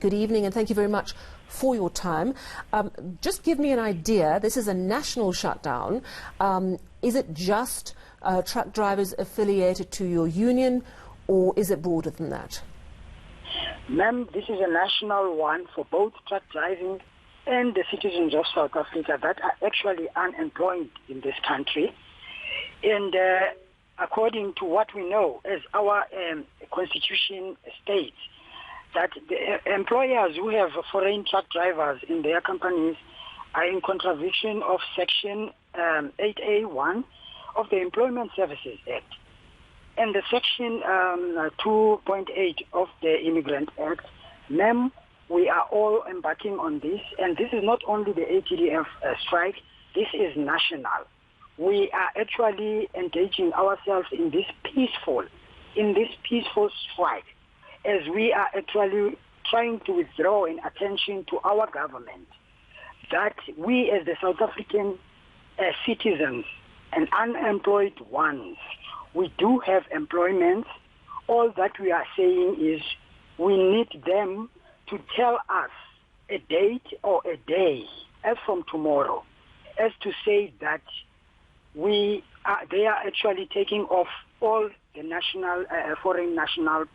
Good evening, and thank you very much for your time. Just give me an idea. This is a national shutdown. Is it just truck drivers affiliated to your union, or is it broader than that? Ma'am, this is a national one for both truck driving and the citizens of South Africa that are actually unemployed in this country. And according to what we know, as our constitution states, that the employers who have foreign truck drivers in their companies are in contravention of Section 8A1 of the Employment Services Act and the Section 2.8 of the Immigrant Act. Ma'am, we are all embarking on this, and this is not only the ATDF strike, this is national. We are actually engaging ourselves in this peaceful strike, as we are actually trying to withdraw in attention to our government that we as the South African citizens and unemployed ones, we do have employment. All that we are saying is we need them to tell us a date or a day as from tomorrow as to say that they are actually taking off all the national, foreign national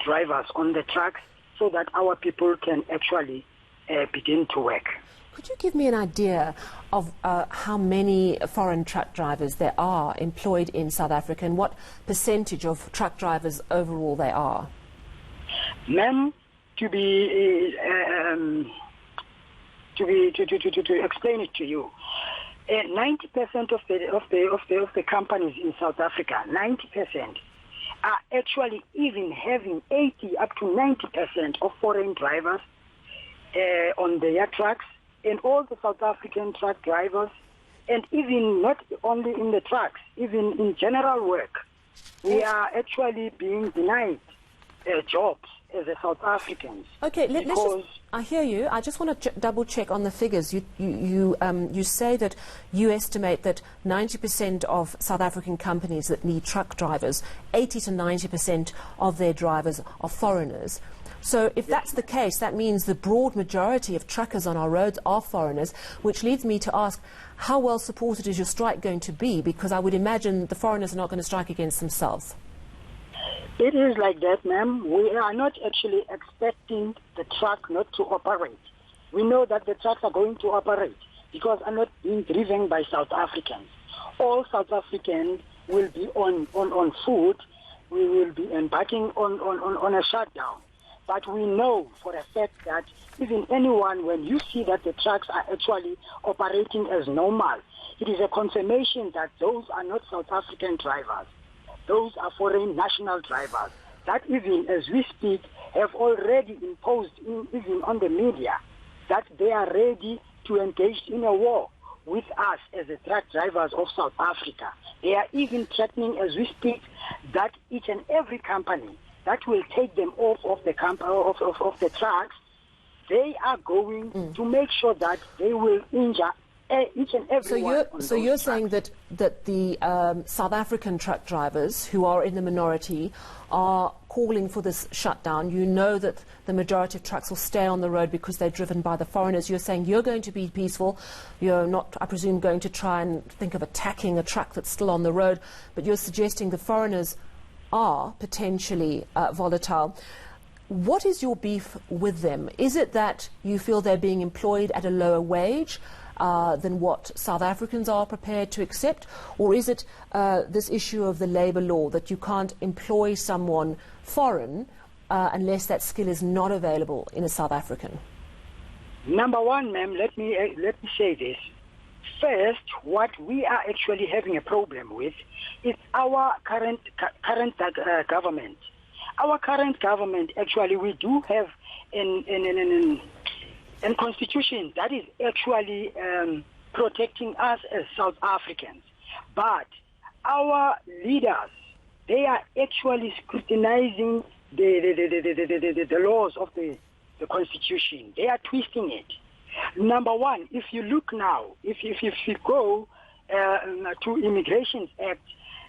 drivers on the trucks so that our people can actually begin to work. Could you give me an idea of how many foreign truck drivers there are employed in South Africa and what percentage of truck drivers overall they are? Ma'am, to explain it to you, 90% of the companies in South Africa, 90%, are actually even having 80 up to 90% of foreign drivers on their trucks, and all the South African truck drivers, and even not only in the trucks, even in general work, we are actually being denied jobs as a South Africans. Okay, I hear you. I just want to double check on the figures. You say that you estimate that 90% of South African companies that need truck drivers, 80 to 90% of their drivers are foreigners. So if that's the case, that means the broad majority of truckers on our roads are foreigners, which leads me to ask, how well supported is your strike going to be? Because I would imagine the foreigners are not going to strike against themselves. It is like that, ma'am. We are not actually expecting the truck not to operate. We know that the trucks are going to operate because are not being driven by South Africans. All South Africans will be on foot. We will be embarking on a shutdown. But we know for a fact that even anyone, when you see that the trucks are actually operating as normal, it is a confirmation that those are not South African drivers. Those are foreign national drivers that even as we speak have already imposed even on the media that they are ready to engage in a war with us as the truck drivers of South Africa. They are even threatening as we speak that each and every company that will take them off of the trucks, they are going to make sure that they will injure each and every one. So you're saying that the South African truck drivers who are in the minority are calling for this shutdown. You know that the majority of trucks will stay on the road because they're driven by the foreigners. You're saying you're going to be peaceful. You're not, I presume, going to try and think of attacking a truck that's still on the road, but you're suggesting the foreigners are potentially volatile. What is your beef with them? Is it that you feel they're being employed at a lower wage than what South Africans are prepared to accept? Or is it this issue of the labour law, that you can't employ someone foreign unless that skill is not available in a South African? Number one, ma'am, let me say this. First, what we are actually having a problem with is our current government. Our current government, actually, we do have a constitution that is actually protecting us as South Africans. But our leaders, they are actually scrutinizing the laws of the constitution. They are twisting it. Number one, if you look now, if you go to Immigration Act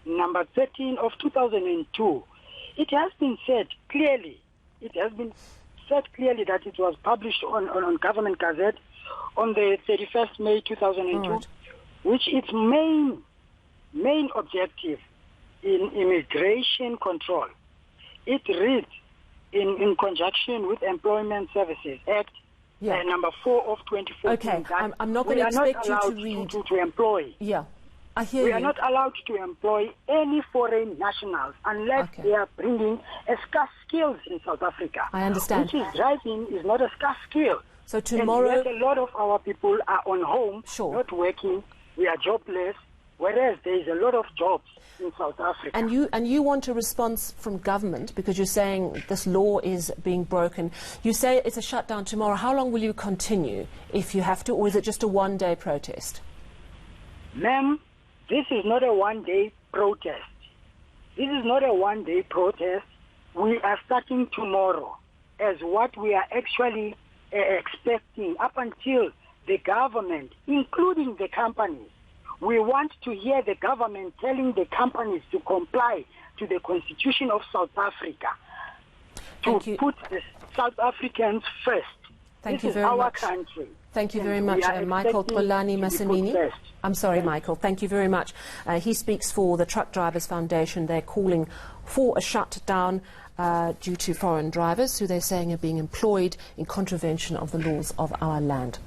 number 13 of 2002, it has been said clearly, it has been said clearly that it was published on Government Gazette on the 31st May 2002, Right. which its main objective in immigration control. It reads in conjunction with Employment Services Act, Yeah. number 4 of 2014. Okay, that I'm not we going to are expect you to allowed read. to employ. Yeah, I hear We you. are not allowed to employ any foreign nationals unless Okay. they are bringing a scarce skills in South Africa. I understand. Which is driving is not a scarce skill. So tomorrow- And yet a lot of our people are on home, Sure. not working. We are jobless, whereas there is a lot of jobs in South Africa. And you want a response from government because you're saying this law is being broken. You say it's a shutdown tomorrow. How long will you continue if you have to, or is it just a one-day protest? Ma'am, this is not a one-day protest. This is not a one-day protest. We are starting tomorrow as what we are actually expecting up until the government, including the companies. We want to hear the government telling the companies to comply to the Constitution of South Africa, Thank to you. put the South Africans first. Thank this you is very our much. country. Thank you And very we much, are Michael expecting Polani to be put Massimini. first. I'm sorry, Michael. Thank you very much. He speaks for the Truck Drivers Foundation. They're calling for a shutdown due to foreign drivers who they're saying are being employed in contravention of the laws of our land.